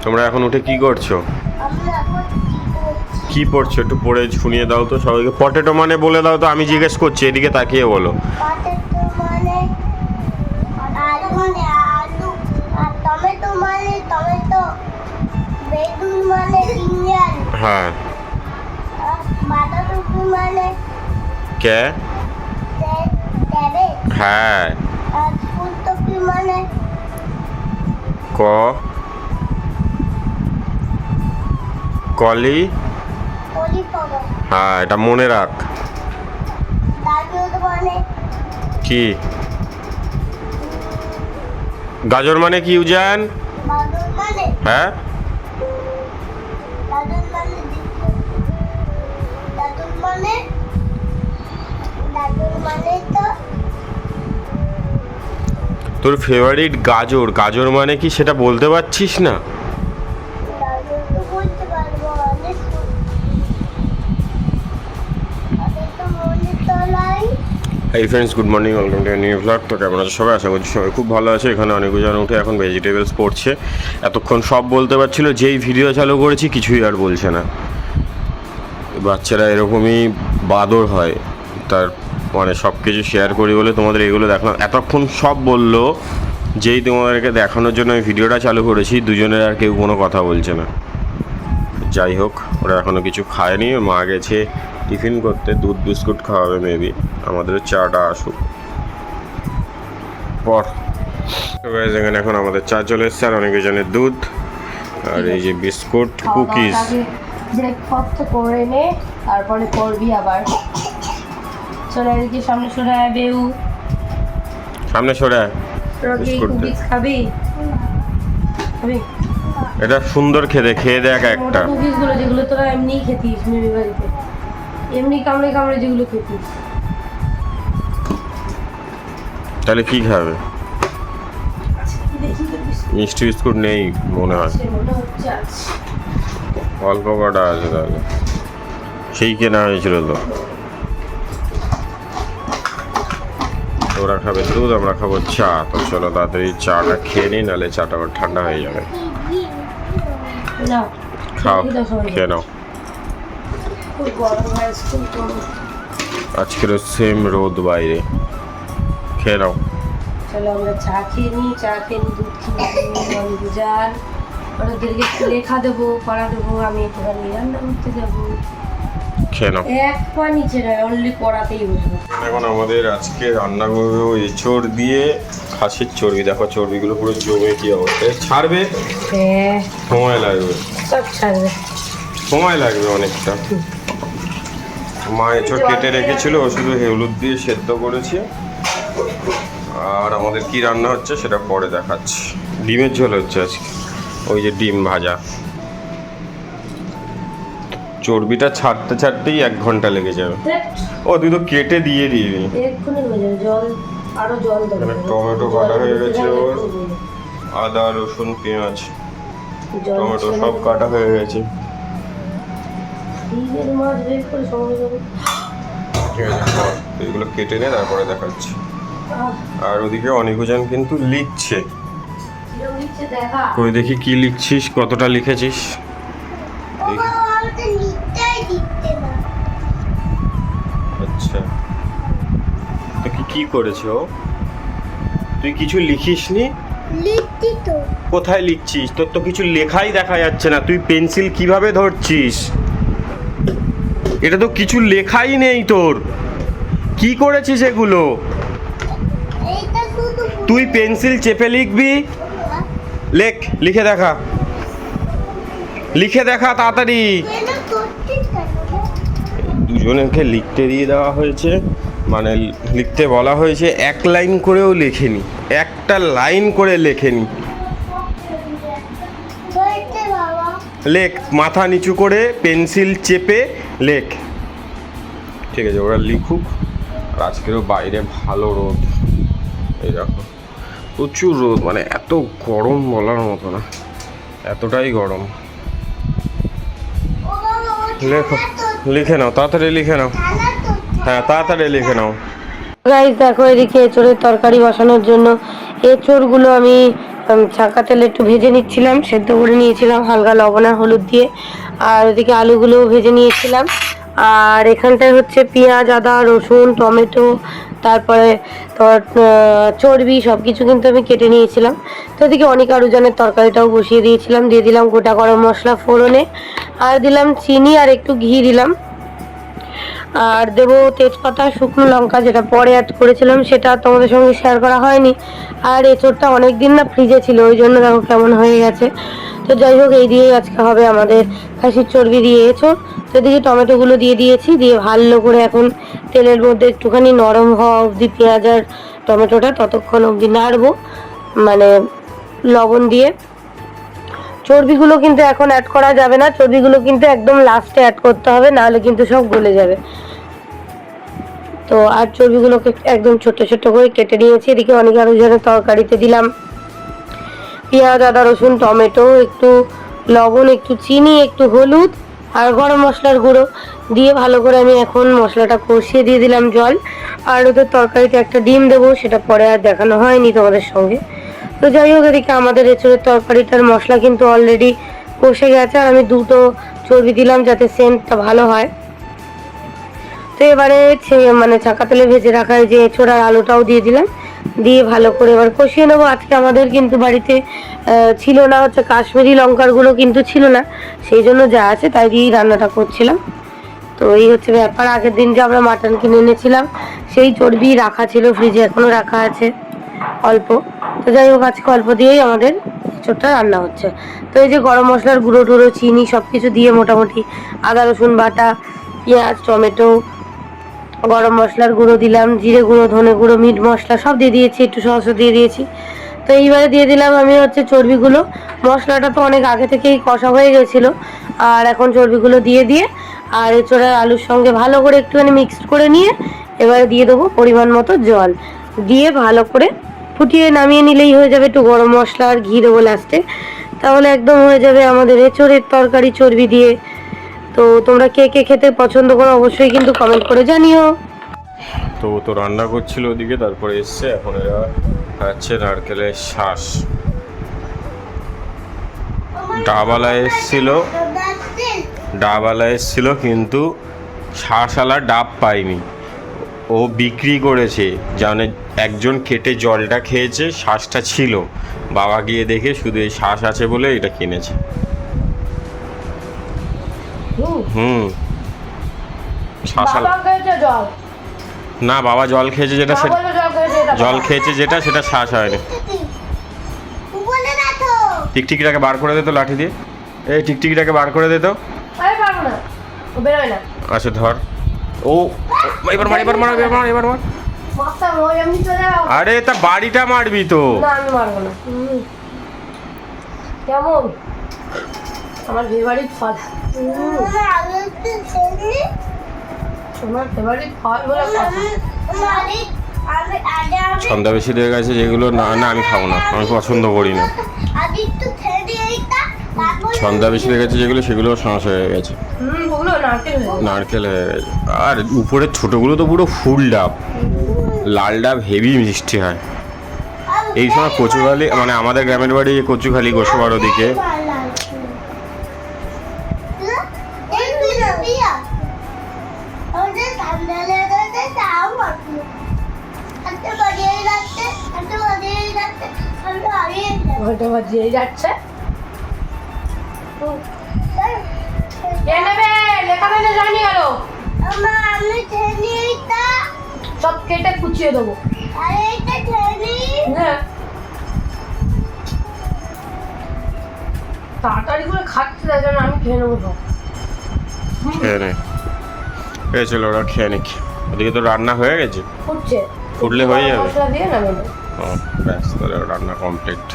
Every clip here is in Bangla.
তোমরা এখন উঠে কি করছো? কি পড়ছো একটু পড়ে শুনিয়ে দাও তো সবাইকে। পটেটো মানে বলে দাও তো, আমি জিজ্ঞেস করছি, এদিকে তাকিয়ে বলো। পটেটো মানে আলু, মানে আলু, আর টমেটো মানে টমেটো, বেগুন মানে ব্রিঞ্জাল, হ্যাঁ। বাঁধাকপি মানে কে? ক্যাবেজ, হ্যাঁ। আর ফুলকপি মানে ক কলি। কলিফ্লাওয়ার। হ্যাঁ, এটা মনে রাখ। গাজর মানে কি? গাজর মানে কি উজান? গাজর মানে হ্যাঁ, গাজর মানে গাজর মানে গাজর মানে তো তোর ফেভারিট গাজর। গাজর মানে কি সেটা বলতে পারছিস না? গাজর তো বলতে পারবো, অনেক তো মনে তো নাই। এই friends, good morning, welcome to new blog. তো কেমন আছে সবাই? আশা করছি সবাই খুব ভালো আছে। এখানে অনেকজন উঠে এখন ভেজিটেবলস পড়ছে। এতক্ষণ সব বলতে পারছিল, যেই ভিডিও চালু করেছি কিছুই আর বলছে না। বাচ্চারা এরকমই বাদর হয়, তার মানে সব কিছু শেয়ার করি বলে তোমাদের এগুলো দেখলাম। এতক্ষণ সব বললো, যেই তোমাদেরকে দেখানোর জন্য আমি ভিডিওটা চালু করেছি, দুজনের আর কেউ কোনো কথা বলছে না। যাই হোক, ওরা এখনও কিছু খায়নি। মা গেছে টিফিন করতে, দুধ বিস্কুট খাওয়াবে মেবি। আমাদের চাটা আসুক পর। এখানে এখন আমাদের চা চলে এসছে, আর অনেকজনের দুধ, আর এই যে বিস্কুট, কুকিজ। ব্রেকফাস্ট করে নে, তারপরে করবি আবার। চলে এদিকে সামনে সরে আয় বেউ। সামনে সরে আয়। রকি বিস্কুট দে। কুকিজ খাবি? খাবি? এটা সুন্দর খেতে, খেয়ে দেখ একটা। কুকিজ গুলো যেগুলো তোরা এমনি খেতিস মেমি বাড়িতে, এমনি কামড়ে কামড়ে যেগুলো খেতিস। তাহলে কি খাবে? দেখি তো বিস্কুট মিষ্টি বিস্কুট নেই মনে হয়, আছে, মনে হচ্ছে আছে। অল্প কটা আছে। তাহলে সেই কেনা হয়েছিল তো। ওরা খাবে দুধ, আমরা খাবো চা। তো চলো তাড়াতাড়ি চাটা খেয়ে নিই, নাহলে চাটা আবার ঠান্ডা হয়ে যাবে। না খাও, খেয়ে নাও। খুব গরম হয়, খুব গরম। আজকেরও সেম রোদ বাইরে। খেয়ে নাও। চলো আমরা চা খেয়ে নিই, দুধ খেয়ে নিই, বুঝার ওদেরকে একটু লেখা দেবো, পড়া দেবো, আমি একটুখানি রান্না করতে যাবো। খেয়ে নাও। এক পা নিচে নয়, অনলি পড়াতেই বসবো। এখন আমাদের আজকে রান্না করবো এঁচড় দিয়ে খাসির চর্বি। দেখো চর্বিগুলো পুরো জমে কি অবস্থায়। ছাড়বে, হ্যাঁ সময় লাগবে, সব ছাড়বে, সময় লাগবে অনেকটা। মা এঁচড় কেটে রেখেছিল, ও শুধু হলুদ দিয়ে সেদ্ধ করেছে। আর আমাদের কি রান্না হচ্ছে সেটা পরে দেখাচ্ছি। ডিমের ঝোল হচ্ছে আজকে, ওই যে ডিম ভাজা। চর্বিটা ছাড়তে ছাড়তেই 1 ঘন্টা লেগে যাবে। ও তুই তো কেটে দিয়ে দিবি। এক্ষুনি হয়ে যাবে। জল, আরো জল দেবো। এখানে টমেটো কাটা হয়ে গেছে ওর, আদা রসুন পেঁয়াজ টমেটো সব কাটা হয়ে গেছে। ডিমের মাছ বের করে সময় যাবে। ঠিক আছে, তো এগুলো কেটে নে, তারপরে দেখাচ্ছি। আর ওদিকে অনেকজন কিন্তু লিখছে। দেখা কই দেখি কি লিখছিস, কতটা লিখেছিস। বাবা আমাকে লিখতেই দিতে না। আচ্ছা, তো কি করেছে ও? তুই কিছু লিখিসনি? লিখতি তো। কোথায় লিখছিস? তোর তো কিছু লেখাই দেখা যাচ্ছে না। তুই পেন্সিল কিভাবে ধরছিস? এটা তো কিছু লেখাই নেই তোর। কি করেছিস এগুলো? এইটা শুধু তুই পেন্সিল চেপে লিখবি? লেখ, লিখে দেখা, লিখে দেখা তাড়াতাড়ি। কেন করছিস কেন? দুজনকে লিখতে দিয়ে দেওয়া হয়েছে, মানে লিখতে বলা হয়েছে। 1 লাইন করেও লেখেনি, একটা লাইন করে লেখেনি। বলতে বাবা লেখ, মাথা নিচু করে পেন্সিল চেপে লেখ। ঠিক আছে, ওরা লিখুক। আর আজকেরও বাইরে ভালো রোদ, এই দেখো প্রচুর রোদ, মানে এত গরম বলার মতো না, এতটাই গরম। ও বাবা ও লেখো, লিখে নাও, তাড়াতাড়ি লিখে নাও। খেলা তো। হ্যাঁ, তাড়াতাড়ি লিখে নাও। গাইস দেখো, এদিকে এঁচড়ের তরকারি বসানোর জন্য এঁচড়গুলো আমি ছাঁকা তেলে একটু ভেজে নিচ্ছিলাম, সেদ্ধ করে নিয়েছিলাম হালকা লবণ আর হলুদ দিয়ে। আর ওদিকে আলুগুলোও ভেজে নিয়েছিলাম। আর এখানটায় হচ্ছে পেঁয়াজ, আদা, রসুন, টমেটো, তারপরে তোমার চর্বি সব কিছু কিন্তু আমি কেটে নিয়েছিলাম। তো ওদিকে অনেক আরুজানের তরকারিটাও বসিয়ে দিয়েছিলাম, দিয়ে দিলাম গোটা গরম মশলা ফোড়নে, আর দিলাম চিনি আর একটু ঘি দিলাম। আর দেবো তেজপাতা, শুকনো লঙ্কা, যেটা পরে অ্যাড করেছিলাম সেটা তোমাদের সঙ্গে শেয়ার করা হয়নি। আর এঁচোড়টা অনেক দিন না ফ্রিজে ছিল, ওই জন্য দেখো কেমন হয়ে গেছে। তো যাই হোক, এই দিয়েই আজকে হবে আমাদের খাসির চর্বি দিয়ে এঁচোড়। তো এদিকে টমেটোগুলো দিয়ে দিয়েছি, দিয়ে ভালো করে এখন তেলের মধ্যে একটুখানি নরম হওয়া অবধি পেঁয়াজ আর টমেটোটা ততক্ষণ অবধি নাড়বো, মানে লবণ দিয়ে। চর্বিগুলো কিন্তু এখন অ্যাড করা যাবে না, চর্বিগুলো কিন্তু একদম লাস্টে অ্যাড করতে হবে, নাহলে কিন্তু সব গলে যাবে। তো আর চর্বিগুলোকে একদম ছোট ছোট করে কেটে নিয়েছি। এদিকে অনেক আরো জনের তরকারিতে দিলাম পেঁয়াজ, আদা, রসুন, টমেটো, একটু লবণ, একটু চিনি, একটু হলুদ আর গরম মশলার গুঁড়ো দিয়ে ভালো করে আমি এখন মশলাটা কষিয়ে দিয়ে দিলাম জল। আর ওদের তরকারিতে একটা ডিম দেবো, সেটা পরে আর দেখানো হয়নি তোমাদের সঙ্গে। তো যাই হোক, এদিকে আমাদের এঁচোড়ের তরকারিটার মশলা কিন্তু অলরেডি কষে গেছে, আর আমি দুটো চর্বি দিলাম যাতে সেন্টটা ভালো হয়। তো এবারে মানে ছাঁকা তেলে ভেজে রাখা যে এঁচোড় আর আলুটাও দিয়ে দিলাম, দিয়ে ভালো করে এবার কষিয়ে নেবো। আজকে আমাদের কিন্তু বাড়িতে ছিল না হচ্ছে কাশ্মীরি লঙ্কার গুঁড়ো, কিন্তু ছিল না, সেই জন্য যা আছে তাই দিয়েই রান্নাটা করছিলাম। তো এই হচ্ছে ব্যাপার। আগের দিন যে আমরা মাটন কিনে এনেছিলাম সেই চর্বি রাখা ছিল ফ্রিজে, এখনো রাখা আছে অল্প। তো যাই হোক, আজকে অল্প দিয়েই আমাদের এঁচোড়টা রান্না হচ্ছে। তো এই যে গরম মশলার গুঁড়ো টুড়ো, চিনি সব কিছু দিয়ে মোটামুটি আদা রসুন বাটা, পেঁয়াজ, টমেটো, গরম মশলার গুঁড়ো দিলাম, জিরে গুঁড়ো, ধনে গুঁড়ো, মিট মশলা সব দিয়ে দিয়েছি, একটু সসও দিয়ে দিয়েছি। তো এইবারে দিয়ে দিলাম আমি হচ্ছে চর্বিগুলো। মশলাটা তো অনেক আগে থেকেই কষা হয়ে গেছিলো, আর এখন চর্বিগুলো দিয়ে আর এঁচোড়ার আলুর সঙ্গে ভালো করে একটুখানি মিক্সড করে নিয়ে এবারে দিয়ে দেবো পরিমাণ মতো জল, দিয়ে ভালো করে ফুটিয়ে নামিয়ে নিলেই হয়ে যাবে। একটু গরম মশলা আর ঘি দেবো লাস্টে, তাহলে একদম হয়ে যাবে আমাদের এঁচোড়ের তরকারি চর্বি দিয়ে। তো তোমরা কে কে খেতে পছন্দ করো অবশ্যই কিন্তু কমেন্ট করে জানিও। তো ও তো রান্না করছিল ওদিকে, তারপরে এসছে, এখন এরা খাচ্ছে নারকেলের শ্বাস। ডাবওয়ালা এসছিল কিন্তু শ্বাসওয়ালা ডাব পাইনি, ও বিক্রি করেছে। জানে একজন কেটে জলটা খেয়েছে, শ্বাসটা ছিল, বাবা গিয়ে দেখে শুধু এই শ্বাস আছে বলে এটা কিনেছে। শ্বাসওয়ালা না, বাবা জল খেয়েছে যেটা, জল খেয়েছে যেটা, সেটা শ্বাস হয়নি। টিকটিকিটাকে বার করে দে তো লাঠি দিয়ে, এই টিকটিকিটাকে বার করে দে তো। আচ্ছা ধর, ও এবার মার, এবার মার, এবার মার। আরে তা বাড়িটা মারবি তো। কেমন আমার ফেভারিট ফল, তোমার ফেভারিট ফল বলে সন্ধ্যা বেশি হয়ে গেছে, যেগুলো না না আমি খাবো না, আমি পছন্দ করি না। সন্ধ্যা বেশি হয়ে গেছে যেগুলো, সেগুলো সমস্যা হয়ে গেছে, নারকেল হয়ে গেছে। আর উপরের ছোটোগুলো তো পুরো ফুল ডাব, লাল ডাব হেভি মিষ্টি হয়। এই সময় কচুখালি, মানে আমাদের গ্রামের বাড়ি কচুখালি গোসবার ওদিকে, যাচ্ছে সব কেটে কুচিয়ে দেবো। তাড়াতাড়ি করে খাচ্ছে, তাই জন্য আমি খেয়ে নেবো সব। খেয়ে নে, এই চলো ওরা খেয়ে নিক। ওদিকে তো রান্না হয়ে গেছে, ফুটছে, ফুটলে হয়ে যাবে। মশলা দিয়ে নামিয়ে দেবো। ও ব্যাস, তাহলে রান্না কমপ্লিট।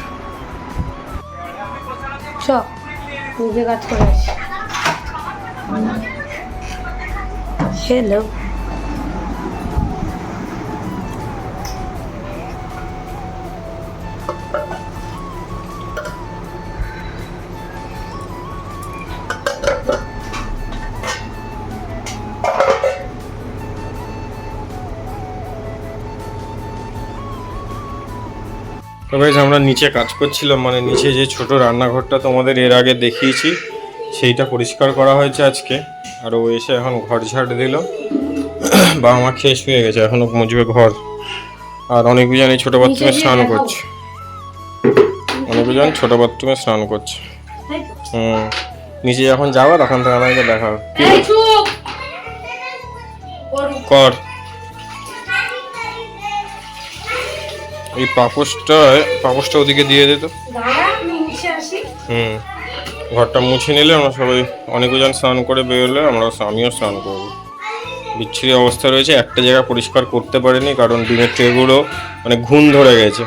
সব নিজে কাজ করে আসি। হ্যালো, তো গাইস আমরা নিচে কাজ করছিলাম, মানে নিচে যে ছোট রান্নাঘরটা তোমাদের এর আগে দেখিয়েছি সেইটা পরিষ্কার করা হয়েছে আজকে। আর ও এসে এখন ঘর ঝাড় দিল, বাবা মা খেয়ে শুয়ে গেছে, এখনো মুছবে ঘর। আর অনেকজন এই ছোট বাথরুমে স্নান করছে, অনেকজন ছোট বাথরুমে স্নান করছে। নিচে যখন যাবো তখন তো আমাকে দেখাও কর। এই পাপোশটা ওদিকে দিয়ে দিত। ঘরটা মুছে নিলে আমরা সবাই, অনেকজন স্নান করে বেরোলে আমিও স্নান করবো। বিচ্ছিরি অবস্থা রয়েছে, একটা জায়গা পরিষ্কার করতে পারিনি কারণ ডিমের ট্রেগুলো মানে ঘুণ ধরে গেছে।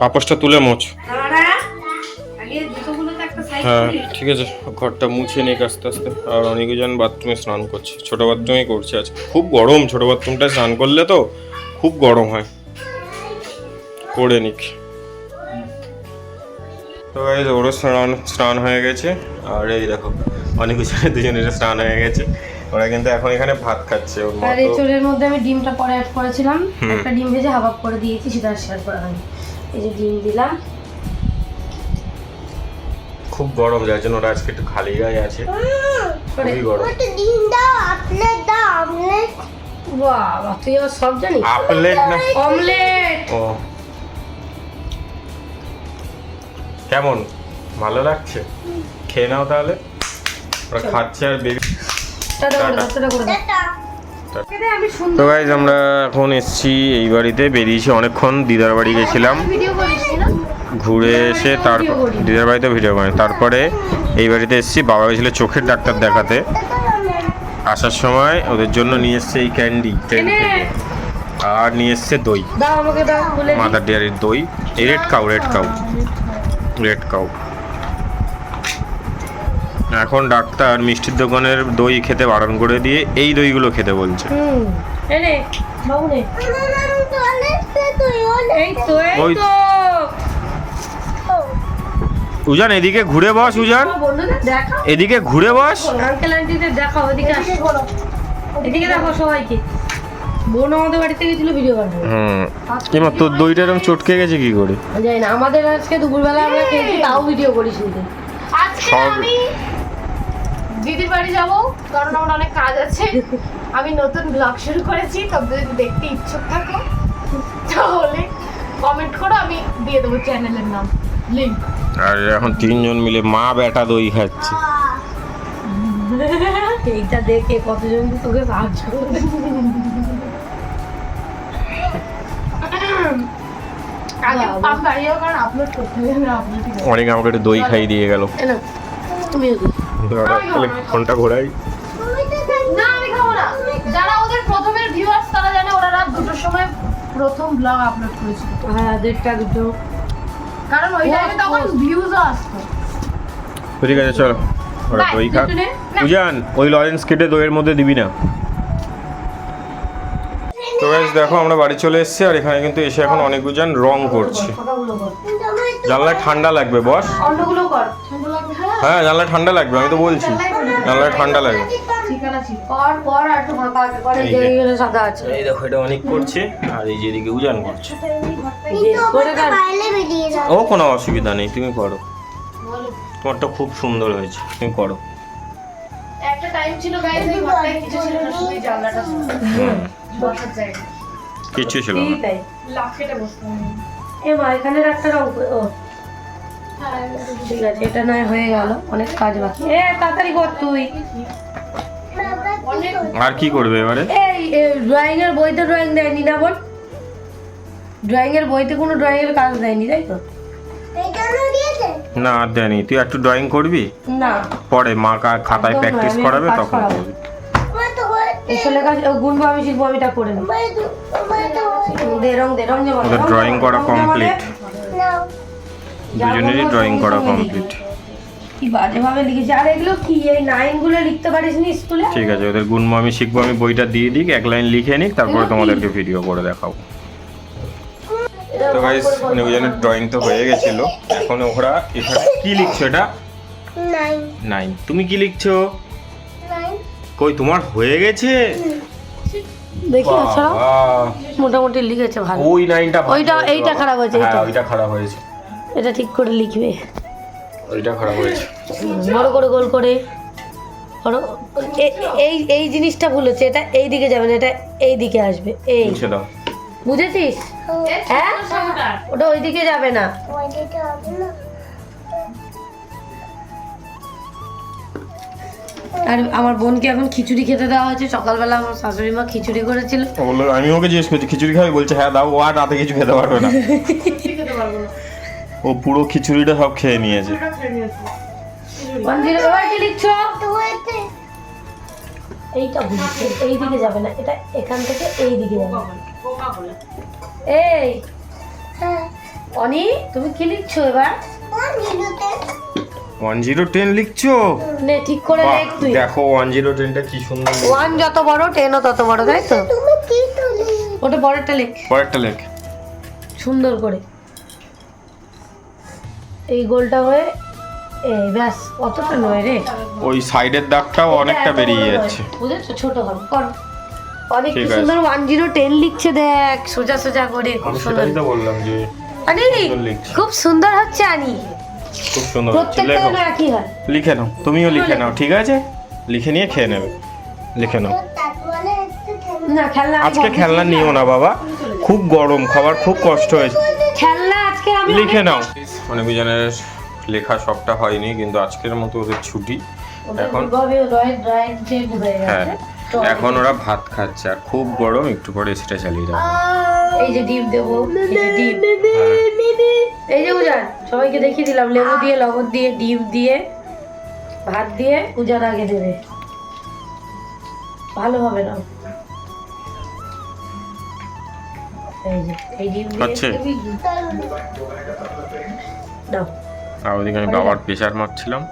পাপোশটা তুলে মোছ। হ্যাঁ ঠিক আছে, ঘরটা মুছে নিক আস্তে আস্তে। আর অনেকজন বাথরুমে স্নান করছে, ছোট বাথরুমেই করছে আজকে। খুব গরম, ছোট বাথরুমটায় স্নান করলে তো খুব গরম হয়। করে নিক। তো গাইস ওরও স্নান হয়ে গেছে। আর এই দেখো অনেকজনের দুজনের স্নান হয়ে গেছে, ওরা কিন্তু এখন এখানে ভাত খাচ্ছে। আর এই চুলের মধ্যে আমি ডিমটা পরে অ্যাড করেছিলাম, একটা ডিম ভেজে হাবাব করে দিয়েছি, সেটা শেয়ার করা হয়নি। এই যে ডিম দিলাম। খুব গরম, যার জন্য ওরা আজকে একটু খালি গায়ে আছে। খুবই গরম। ওটা ডিম দাও, আপলেট দাও, আমলেট। বাবা তুই আবার সব জানিস? আপলেট না অমলেট। ও কেমন, ভালো লাগছে? খেয়ে নাও তাহলে। ওরা খাচ্ছে আর বেবি। তো গাইজ আমরা এখন এসছি এই বাড়িতে, বেরিয়েছি অনেকক্ষণ, দিদার বাড়ি গেছিলাম, ঘুরে এসে তারপর দিদার বাড়িতে ভিডিও করি, তারপরে এই বাড়িতে এসছি। বাবা গেছিল চোখের ডাক্তার দেখাতে, আসার সময় ওদের জন্য নিয়ে এসছে এই ক্যান্ডি ট্রেন থেকে, আর নিয়ে এসছে দই, মাদার ডেয়ারির দই, এই রেড কাউ। এখন ডাক্তার মিষ্টির দোকানের দই খেতে বারণ করে দিয়ে এই দইগুলো খেতে বলছে। উজান এদিকে ঘুরে বস, উজান এদিকে ঘুরে বস। আঙ্কেল আন্টিদের দেখাও, এদিকে দেখো সবাইকে। বোন আমাদের বাড়িতে গেছিল ভিডিও বানাতে। কিমা তোর দইটা এরকম চটকে গেছে কি করে জানি না। আমাদের আজকে দুপুরবেলা আমরা খেয়েছি, তাও ভিডিও করিস নি। আজকে আমি দিদির বাড়ি যাব, কারণ আমার অনেক কাজ আছে। আমি নতুন ব্লগ শুরু করেছি, তোমরা যদি দেখতে ইচ্ছুক থাকো তাহলে কমেন্ট করো, আমি দিয়ে দেবো চ্যানেলের নাম, লিংক। আর এখন তিনজন মিলে মা বেটা দই খাচ্ছে। এইটা দেখে কতজন তোকে সাহায্য করবে। অনেক আমাকে একটু দই খাই দিয়ে গেল। ফোনটা ঘোরাই। না আমি খাবো না। যারা ওদের প্রথমের ভিউয়ার্স তারা জানে ওরা রাত 2টোর সময় প্রথম ব্লগ আপলোড করেছিল। হ্যাঁ 1:30-2 কারণ ওই টাইমে তখন ভিউজও আসতো। ঠিক আছে চলো, ওরা দই খাক। উজান ওই লরেন্স কেটে দইয়ের মধ্যে দিবি না। তো গাইস দেখো আমরা বাড়ি চলে এসেছি, আর এখানে কিন্তু এসে এখন অনেকজন রং করছে। জানলায় ঠান্ডা লাগবে বস। অন্যগুলো কর। ঠান্ডা লাগবে। হ্যাঁ জানলায় ঠান্ডা লাগবে, আমি তো বলছি জানলায় ঠান্ডা লাগবে। ঠিকানা ছিল। পর আর একটু ফাঁকা করে এই যে- এগুলো সাদা আছে। এই দেখো এটা অনেক করছে, আর এই যে এদিকে উজান করছে। ও কোনো অসুবিধা নেই, তুমি করো, তোমারটা খুব সুন্দর হয়েছে, তুমি করো। একটা টাইম ছিল গাইস, এই ঘরটায় কিছু ছিল না, শুধু এই জানলাটা ছিল। বসার জায়গা। কিচ্ছু ছিল না। তাই লাফেটে বসতাম। এ মা এখানে একটা রং ও ঠিক আছে, এটা নয় হয়ে গেল, অনেক কাজ বাকি। তাড়াতাড়ি কর তুই। আর কি করবে এবারে? এই ড্রয়িং এর বইতে ড্রয়িং দেয়নি না বল? ড্রয়িং এর বইতে কোনো ড্রয়িং এর কাজ দেয়নি তাই তো? না আর দেয়নি, তুই একটু ড্রয়িং করবি না পরে, মা খাতায় একদম প্র্যাকটিস নয়, আমি করাবে কাজ তখন করাবো। করবি। এসে লেখা গুনবো আমি, শিখবো আমি, তা করে নেবো। দে রং যে ওদের ড্রয়িং করা কমপ্লিট, দুজনেরই ড্রয়িং করা কমপ্লিট। কি বাজে ভাবে লিখেছি। আর এগুলো কি, এই 9 গুলো লিখতে পারিস নি স্কুলে? ঠিক আছে ওদের গুনবো আমি, শিখবো আমি, বইটা দিয়ে দিক, এক লাইন লিখে নিক, তারপরে তোমাদেরকে ভিডিও করে দেখাবো। তো গাইস অনেকজনের ড্রয়িং তো হয়ে গেছিল, এখন ওরা এখানে কি লিখছো? এটা 9। তুমি কি লিখছো? কই তোমার হয়ে গেছে? দেখি আচ্ছা বাহ, মোটামুটি লিখেছে ভালো। ওই লাইনটা ভালো ওইটা হয়েছে এইটা বাবা। খারাপ হয়েছে, হ্যাঁ এইটা। ওইটা খারাপ হয়েছে, এটা ঠিক করে লিখবে। ওইটা খারাপ হয়েছে। বড় করে গোল করে বড় এই এই জিনিসটা ভুল হচ্ছে, এটা এই দিকে যাবে না, এটা এই দিকে আসবে। এই মুছে দাও। বুঝেছিস? হ্যাঁ ওটা ওই দিকে যাবে না। ওইদিকে হবে না। আর আমার বোনকে এখন খিচুড়ি খেতে দেওয়া হয়েছে। সকালবেলা আমার শাশুড়ি মা খিচুড়ি করেছিল। ও বললো, আমি ওকে জিজ্ঞেস করছি খিচুড়ি খাবি, বলছে হ্যাঁ দাও। ও আর রাতে কিছু খেতে পারবে না, খেতে পারবো না। ও পুরো খিচুড়িটা সব খেয়ে নিয়েছে। মন্দিরে এবার কি লিখছো? তো হয়েছে। এইটা ভুলছে, এই দিকে যাবে না, এটা এখান থেকে এই দিকে যাবে। এই হ্যাঁ। অনি তুমি কি লিখছো এবার? 1010 লিখছো? নে ঠিক করে বাহ, লেখ তুই। দেখো 1010টা কি সুন্দর। 1 যত বড় 10ও তত বড়, তাই তো? তুমি কি তুলি? ওটা বড়টা লেখ পরেরটা লেখ। সুন্দর করে। এই গোলটা হয়ে এই ব্যাস, অতটা নয় রে। ওই সাইডের দাগটাও অনেকটা এটা এত বেরিয়ে বড় নয়। যাচ্ছে। বুঝেছো? ছোট হবে, করো। অনেক কি ঠিক আছে। সুন্দর 1010 লিখছে, দেখ সোজা সোজা করে, খুব আমি সুন্দর। সেটাই তো বললাম যে আনি সুন্দর লিখছে। খুব সুন্দর হচ্ছে আনি। খুব সুন্দর হচ্ছে। প্রত্যেকটা লেখো, যেন একই হয়। লিখে নাও, তুমিও লিখে নাও, ঠিক আছে? লিখে নিয়ে খেয়ে নেবে, লিখে নাও। তারপরে একটু ঠান্ডা। না খেলনা আমি আজকে ঘর খেলনা থেকে নিও না বাবা, খুব গরম, খাবার খুব কষ্ট হয়েছে। খেলনা আজকে আমি লিখে নাও। অনেক জনের লেখা সবটা হয়নি, কিন্তু আজকের মতো ওদের ছুটি। এখন হ্যাঁ, এখন ওরা ভাত খাচ্ছে আর খুব গরম, একটু পরে এসিটা চালিয়ে দেবো। এই যে ডিম দেবো, এই যে ডিম, এই যে উজান সবাইকে দেখিয়ে দিলাম, লেবু দিয়ে, লবণ দিয়ে, ডিম দিয়ে, ভাত দিয়ে উজান আগে দেবে, ভালো হবে না। এই যে এই ডিম দিয়ে খাচ্ছে? দিবি। দাও আর ওদিকে আমি বাবার প্রেশার মারছিলাম,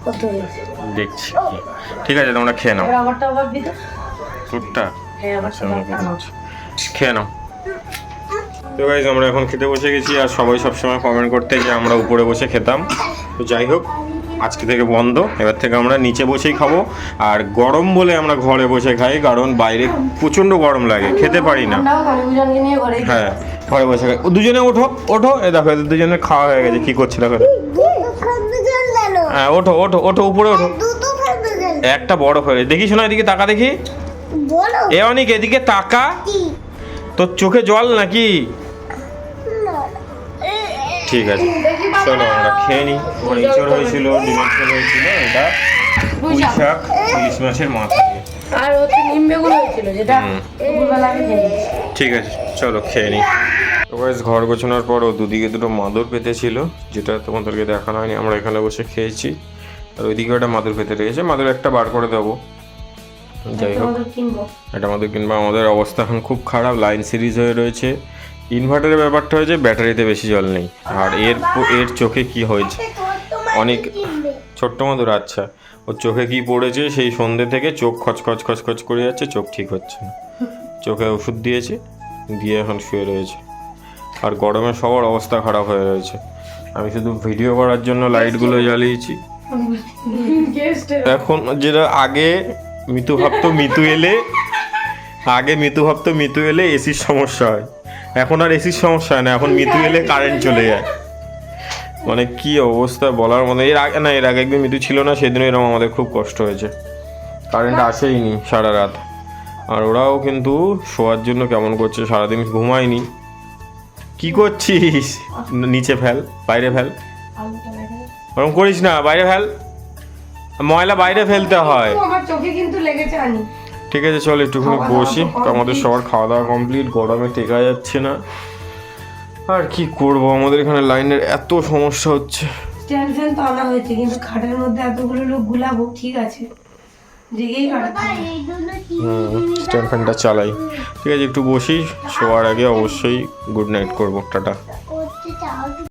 কত হয়েছে? দেখছি কি। ঠিক আছে, তোমরা খেয়ে নাও। এবার আমারটা আবার দিতে। তোরটা হ্যাঁ আমার আচ্ছা, আমাকে দিচ্ছি। খেয়ে নাও। তো গাইজ আমরা এখন খেতে বসে গেছি, আর সবাই সবসময় কমেন্ট করতে যে আমরা উপরে বসে খেতাম। তো যাই হোক, আজকে থেকে বন্ধ, এবার থেকে আমরা নিচে বসেই খাবো। আর গরম বলে আমরা ঘরে বসে খাই, কারণ বাইরে প্রচণ্ড গরম লাগে, খেতে পারি না। উজানকে নিয়ে ঘরে হ্যাঁ, ঘরে বসে খাই। ও দুজনে ওঠো ওঠো, এ দেখো এদের দুজনে খাওয়া হয়ে গেছে, কি করছে দেখো। ঠান্ডা জল দাও। হ্যাঁ ওঠো ওঠো ওঠো, উপরে ওঠো। দুটো ঠান্ডা জল। একটা বড় হয়ে দেখি, শোনা এদিকে তাকা দেখি। বলো এ অনেক এদিকে তাকা, কি? তোর চোখে জল নাকি? না। ঠিক আছে, চলো আমরা খেয়ে নিই। আমার ইঁচড় হয়েছিল, ডিমের ঝোল হয়েছিল, এটা পুঁই শাক ইলিশ মাছের মাথা দিয়ে। আর হচ্ছে নিম বেগুন হয়েছিল, যেটা দুপুরবেলা আমি খেয়েছি। ঠিক আছে, চলো খেয়ে নিই। তো গাইস, ঘর গোছানোর পরও দুদিকে দুটো মাদুর পেতে ছিল, যেটা তোমাদেরকে দেখানো হয়নি। আমরা এখানে বসে খেয়েছি, আর ওইদিকে ওটা মাদুর পেতে রয়েছে। মাদুর একটা বার করে দেবো। যাই হোক, তোমাদের কিনবো। এটা আমাদের কিংবা আমাদের অবস্থা এখন খুব খারাপ, লাইন সিরিজ হয়ে রয়েছে। ইনভার্টারের ব্যাপারটা হয়েছে, ব্যাটারিতে বেশি জল নেই। আর এর চোখে কি হয়েছে, অনেক ছোট্ট মাদুর, আচ্ছা ওর চোখে কি পড়েছে, সেই সন্ধ্যে থেকে চোখ খচখচ করে যাচ্ছে, চোখ ঠিক হচ্ছে না। চোখে ওষুধ দিয়েছে, দিয়ে এখন শুয়ে রয়েছে। আর গরমে সবার অবস্থা খারাপ হয়ে রয়েছে। আমি শুধু ভিডিও করার জন্য লাইটগুলো জ্বালিয়েছি। এখন যেটা আগে মিতু ভাবতো মিতু এলে এসির সমস্যা হয়, এখন আর এসির সমস্যা হয় না, এখন মিতু এলে কারেন্ট চলে যায়। মানে কি অবস্থা বলার মতো। এর আগে একদিন মিতু ছিল না, সেদিনও এরকম আমাদের খুব কষ্ট হয়েছে, কারেন্ট আসেইনি সারা রাত। আর ওরাও কিন্তু শোয়ার জন্য কেমন করছে, সারাদিন ঘুমায়নি। কি করছিস? নিচে ফেল, বাইরে ফেল, ওরকম করিস না, বাইরে ফেল, ময়লা বাইরে ফেলতে হয়। আমার চোখে কিন্তু লেগেছে আনি। ঠিক আছে, চল একটুখানি বসি। আমাদের সবার খাওয়া দাওয়া কমপ্লিট, গরমে টেকা যাচ্ছে না। আর কি করব, আমাদের এখানে লাইনের এত সমস্যা হচ্ছে। স্ট্যান্ড ফ্যান তো আনা হয়েছে, কিন্তু খাটের মধ্যে এতগুলো লোক গুলাবো, ঠিক আছে জেগেই কাটাতে হবে। এইগুলো কি? স্ট্যান্ড ফ্যানটা চালাই। ঠিক আছে, একটু বসি, শোয়ার আগে অবশ্যই গুড নাইট করবো, টাটা। করতে চাও?